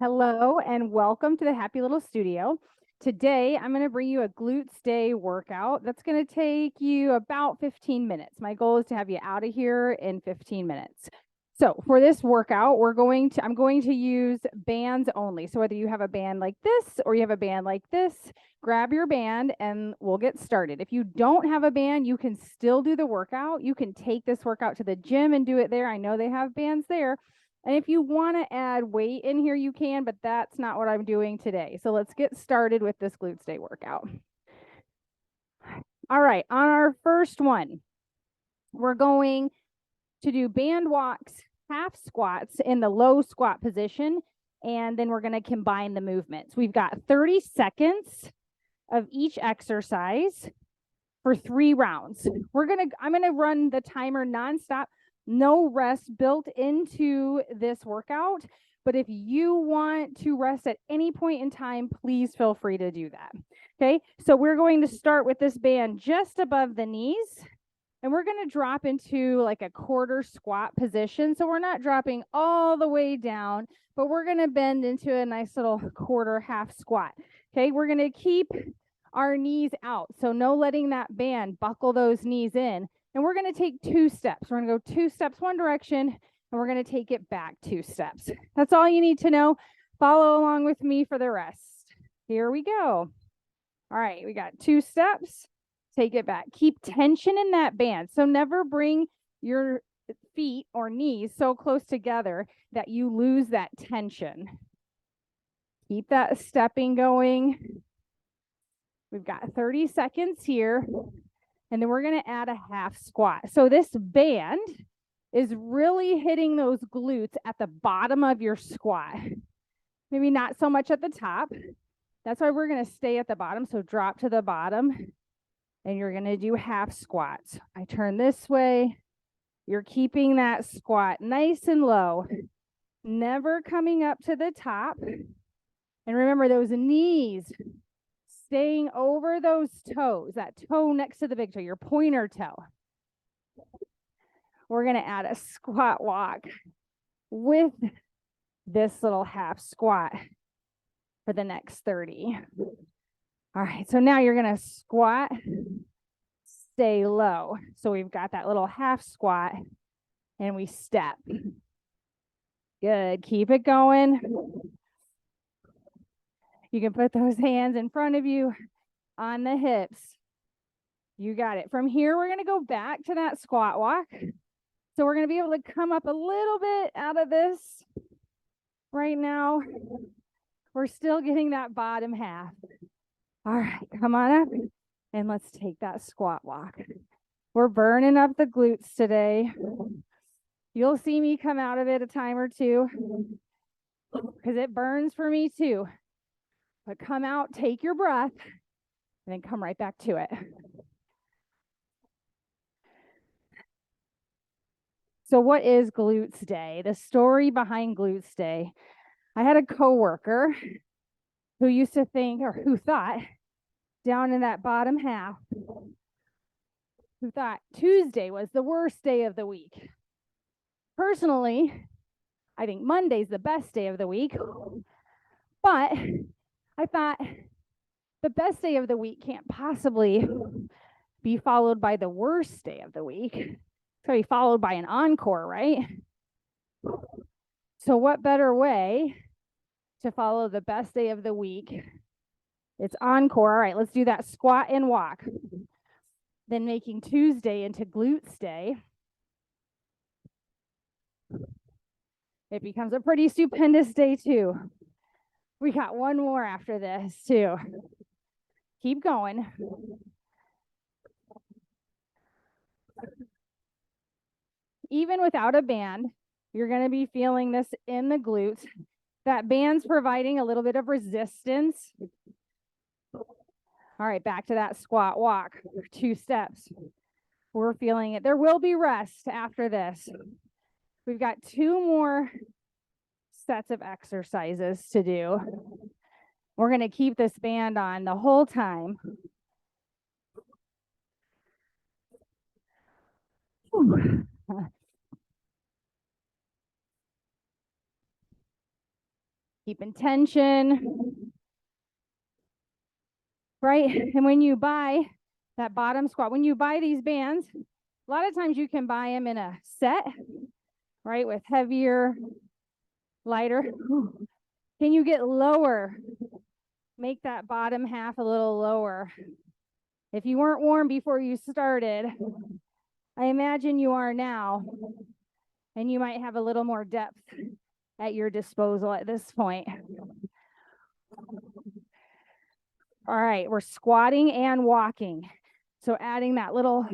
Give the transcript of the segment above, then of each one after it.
Hello and welcome to the Happy Little Studio. Today, I'm going to bring you a glutes day workout that's going to take you about 15 minutes. My goal is to have you out of here in 15 minutes. So for this workout, I'm going to use bands only. So whether you have a band like this or you have a band like this, grab your band and we'll get started. If you don't have a band, you can still do the workout. You can take this workout to the gym and do it there. I know they have bands there. And if you want to add weight in here, you can, but that's not what I'm doing today. So let's get started with this glutes day workout. All right, on our first one, we're going to do band walks, half squats in the low squat position, and then we're going to combine the movements. We've got 30 seconds of each exercise for 3 rounds. I'm going to run the timer nonstop. No rest built into this workout, but if you want to rest at any point in time, please feel free to do that. Okay, so we're going to start with this band just above the knees, and we're going to drop into like a quarter squat position. So we're not dropping all the way down, but we're going to bend into a nice little quarter half squat. Okay, we're going to keep our knees out, so no letting that band buckle those knees in. And we're going to take 2 steps. We're going to go 2 steps one direction, and we're going to take it back 2 steps. That's all you need to know. Follow along with me for the rest. Here we go. All right, we got 2 steps. Take it back. Keep tension in that band. So never bring your feet or knees so close together that you lose that tension. Keep that stepping going. We've got 30 seconds here. And then we're going to add a half squat. So this band is really hitting those glutes at the bottom of your squat. Maybe not so much at the top. That's why we're going to stay at the bottom. So drop to the bottom and you're going to do half squats. I turn this way. You're keeping that squat nice and low, never coming up to the top. And remember those knees staying over those toes, that toe next to the big toe, your pointer toe. We're going to add a squat walk with this little half squat for the next 30. All right, so now you're going to squat, stay low. So we've got that little half squat and we step. Good, keep it going. You can put those hands in front of you on the hips. You got it. From here, we're going to go back to that squat walk. So we're going to be able to come up a little bit out of this. Right now, we're still getting that bottom half. All right, come on up and let's take that squat walk. We're burning up the glutes today. You'll see me come out of it a time or two because it burns for me too. But come out, take your breath, and then come right back to it. So what is Glutes Day? The story behind Glutes Day. I had a coworker who used to think, or who thought, down in that bottom half, who thought Tuesday was the worst day of the week. Personally, I think Monday's the best day of the week, but I thought the best day of the week can't possibly be followed by the worst day of the week. It's going to be followed by an encore, right? So what better way to follow the best day of the week? It's encore. All right, let's do that squat and walk. Then making Tuesday into Glutes Day. It becomes a pretty stupendous day too. We got one more after this too. Keep going. Even without a band, you're going to be feeling this in the glutes. That band's providing a little bit of resistance. All right, back to that squat walk. 2 steps. We're feeling it. There will be rest after this. We've got 2 more sets of exercises to do. We're going to keep this band on the whole time. Keeping tension. Right? And when you buy that bottom squat, when you buy these bands, a lot of times you can buy them in a set, right? With heavier, lighter. Can you get lower? Make that bottom half a little lower. If you weren't warm before you started, I imagine you are now, and you might have a little more depth at your disposal at this point. All right, we're squatting and walking. So adding that little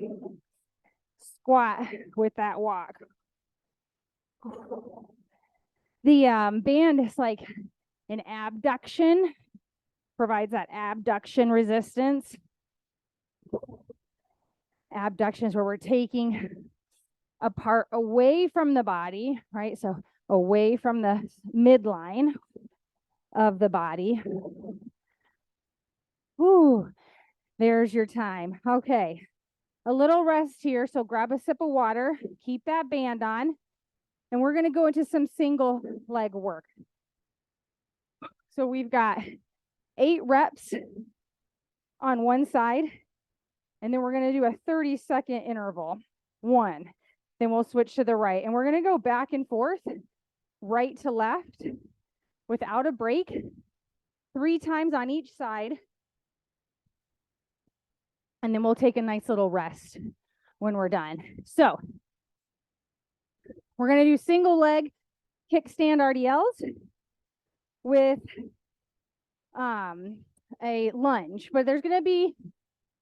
squat with that walk. The band is like an abduction, provides that abduction resistance. Abduction is where we're taking a part away from the body, right? So away from the midline of the body. Whew, there's your time. Okay, a little rest here. So grab a sip of water, keep that band on, and we're going to go into some single leg work. So we've got 8 reps on one side, and then we're going to do a 30-second interval. 1. Then we'll switch to the right, and we're going to go back and forth, right to left, without a break, 3 times on each side. And then we'll take a nice little rest when we're done. So we're going to do single leg kickstand RDLs with a lunge, but there's going to be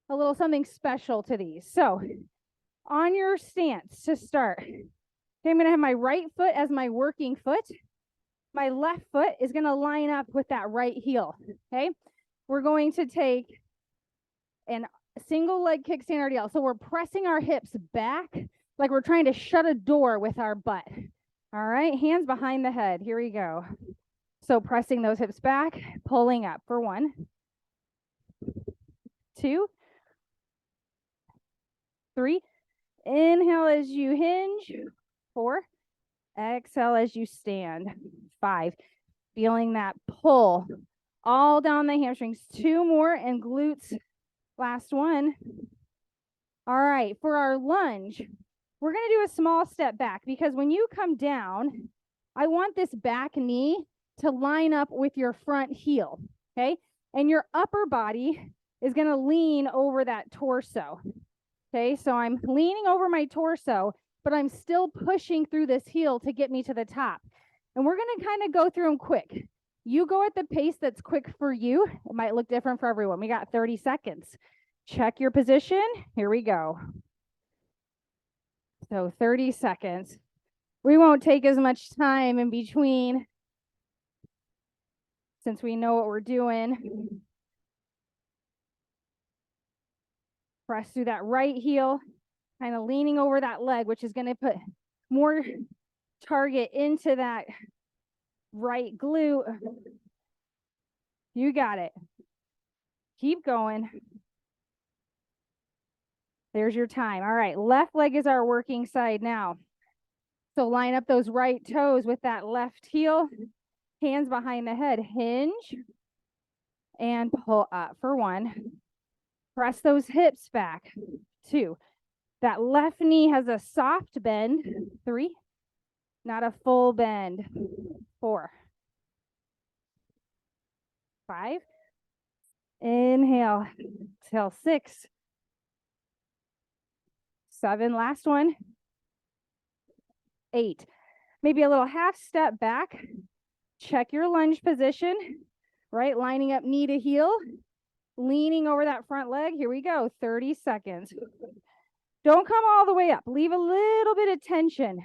a little something special to these. So on your stance to start, okay, I'm going to have my right foot as my working foot. My left foot is going to line up with that right heel, okay? We're going to take an single leg kickstand RDL. So we're pressing our hips back like we're trying to shut a door with our butt. All right, hands behind the head. Here we go. So pressing those hips back, pulling up for 1, 2, 3. Inhale as you hinge. 4. Exhale as you stand. 5. Feeling that pull all down the hamstrings. 2 more and glutes. Last one. All right, for our lunge, we're going to do a small step back because when you come down, I want this back knee to line up with your front heel, okay? And your upper body is going to lean over that torso, okay? So I'm leaning over my torso, but I'm still pushing through this heel to get me to the top. And we're going to kind of go through them quick. You go at the pace that's quick for you. It might look different for everyone. We got 30 seconds. Check your position. Here we go. So 30 seconds. We won't take as much time in between since we know what we're doing. Press through that right heel, kind of leaning over that leg, which is going to put more target into that right glute. You got it. Keep going. There's your time. All right, left leg is our working side now. So line up those right toes with that left heel, hands behind the head, hinge, and pull up for 1. Press those hips back. 2. That left knee has a soft bend. 3. Not a full bend. 4. 5. Inhale. Exhale. 6. 7. Last one. 8. Maybe a little half step back. Check your lunge position, right? Lining up knee to heel, leaning over that front leg. Here we go. 30 seconds. Don't come all the way up. Leave a little bit of tension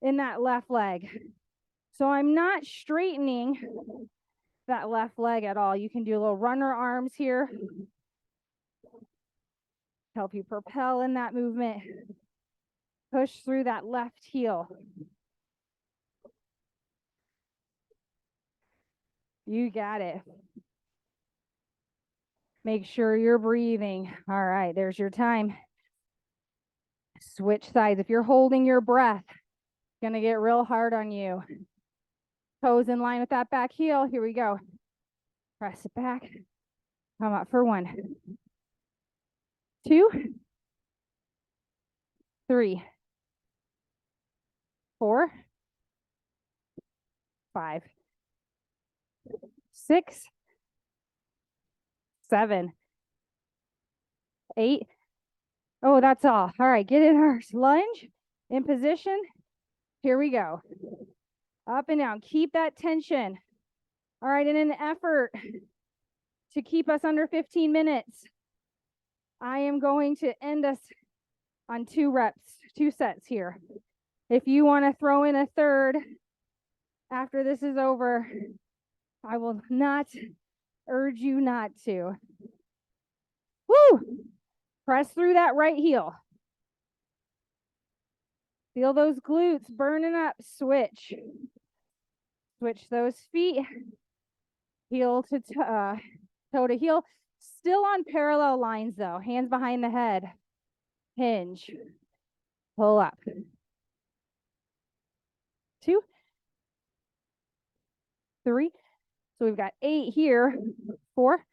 in that left leg. So I'm not straightening that left leg at all. You can do a little runner arms here. Help you propel in that movement. Push through that left heel. You got it. Make sure you're breathing. All right, there's your time. Switch sides. If you're holding your breath, it's going to get real hard on you. Toes in line with that back heel. Here we go. Press it back. Come up for 1, 2, 3, 4, 5, 6, 7, 8. Oh, that's all. All right, get in our lunge in position. Here we go. Up and down. Keep that tension. All right, in an effort to keep us under 15 minutes, I am going to end us on 2 reps, 2 sets here. If you want to throw in a third after this is over, I will not urge you not to. Woo! Press through that right heel. Feel those glutes burning up. Switch. Switch those feet. Heel to toe to heel. Still on parallel lines though. Hands behind the head. Hinge. Pull up. 2, 3. So we've got 8 here. 4.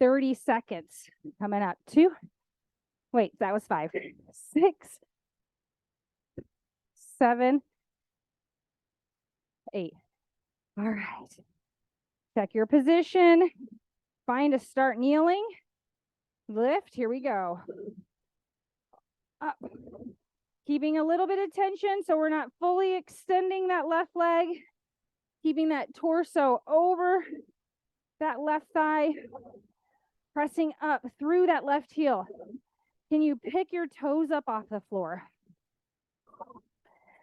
30 seconds. Coming up. 2. Wait, that was 5. 6. 7. 8. All right. Check your position. Find a start kneeling. Lift. Here we go. Up. Keeping a little bit of tension so we're not fully extending that left leg. Keeping that torso over that left thigh. Pressing up through that left heel. Can you pick your toes up off the floor?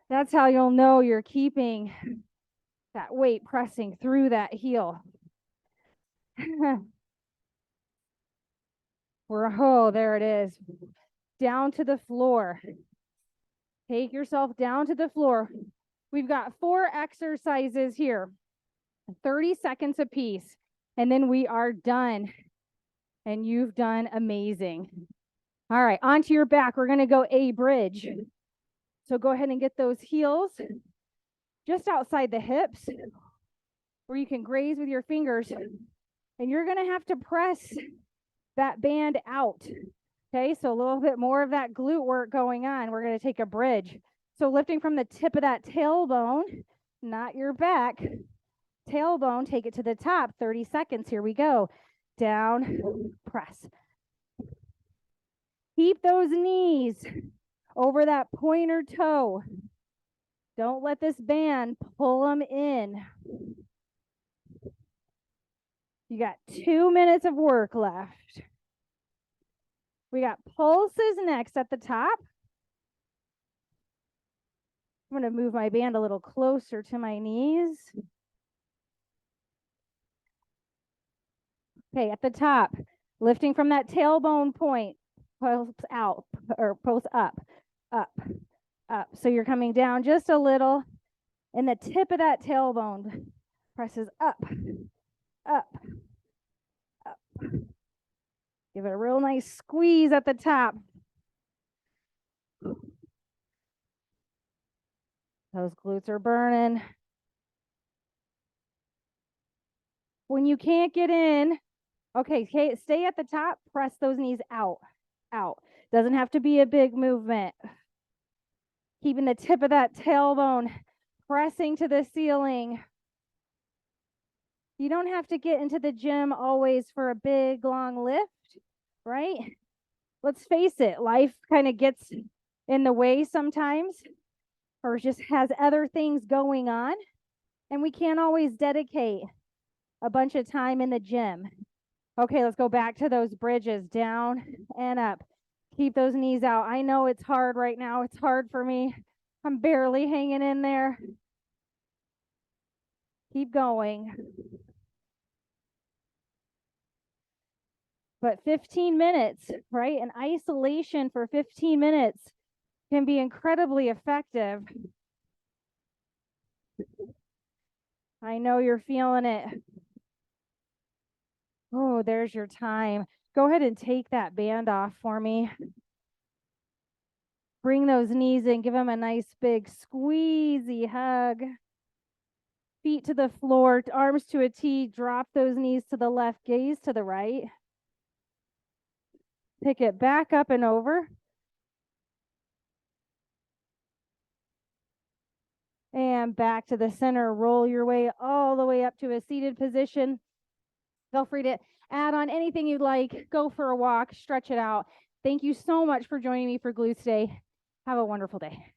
That's how you'll know you're keeping that weight pressing through that heel. Oh, there it is. Down to the floor. Take yourself down to the floor. We've got 4 exercises here, 30 seconds apiece, and then we are done. And you've done amazing. All right, onto your back. We're going to go a bridge. So go ahead and get those heels just outside the hips, where you can graze with your fingers. And you're going to have to press that band out. Okay, so a little bit more of that glute work going on. We're going to take a bridge. So lifting from the tip of that tailbone, not your back, tailbone, take it to the top, 30 seconds. Here we go. Down, press. Keep those knees over that pointer toe. Don't let this band pull them in. You got 2 minutes of work left. We got pulses next at the top. I'm going to move my band a little closer to my knees. Okay, at the top, lifting from that tailbone point, pulse out, or pulse up, up, up. So you're coming down just a little, and the tip of that tailbone presses up, up, up. Give it a real nice squeeze at the top. Those glutes are burning. When you can't get in, okay, stay at the top, press those knees out, out. Doesn't have to be a big movement. Keeping the tip of that tailbone pressing to the ceiling. You don't have to get into the gym always for a big, long lift, right? Let's face it, life kind of gets in the way sometimes, or just has other things going on, and we can't always dedicate a bunch of time in the gym. Okay, let's go back to those bridges, down and up. Keep those knees out. I know it's hard right now. It's hard for me. I'm barely hanging in there. Keep going. But 15 minutes, right? An isolation for 15 minutes can be incredibly effective. I know you're feeling it. Oh, there's your time. Go ahead and take that band off for me. Bring those knees in. Give them a nice big squeezy hug. Feet to the floor, arms to a T, drop those knees to the left, gaze to the right. Pick it back up and over. And back to the center, roll your way all the way up to a seated position. Feel free to add on anything you'd like. Go for a walk, stretch it out. Thank you so much for joining me for Glutesday. Have a wonderful day.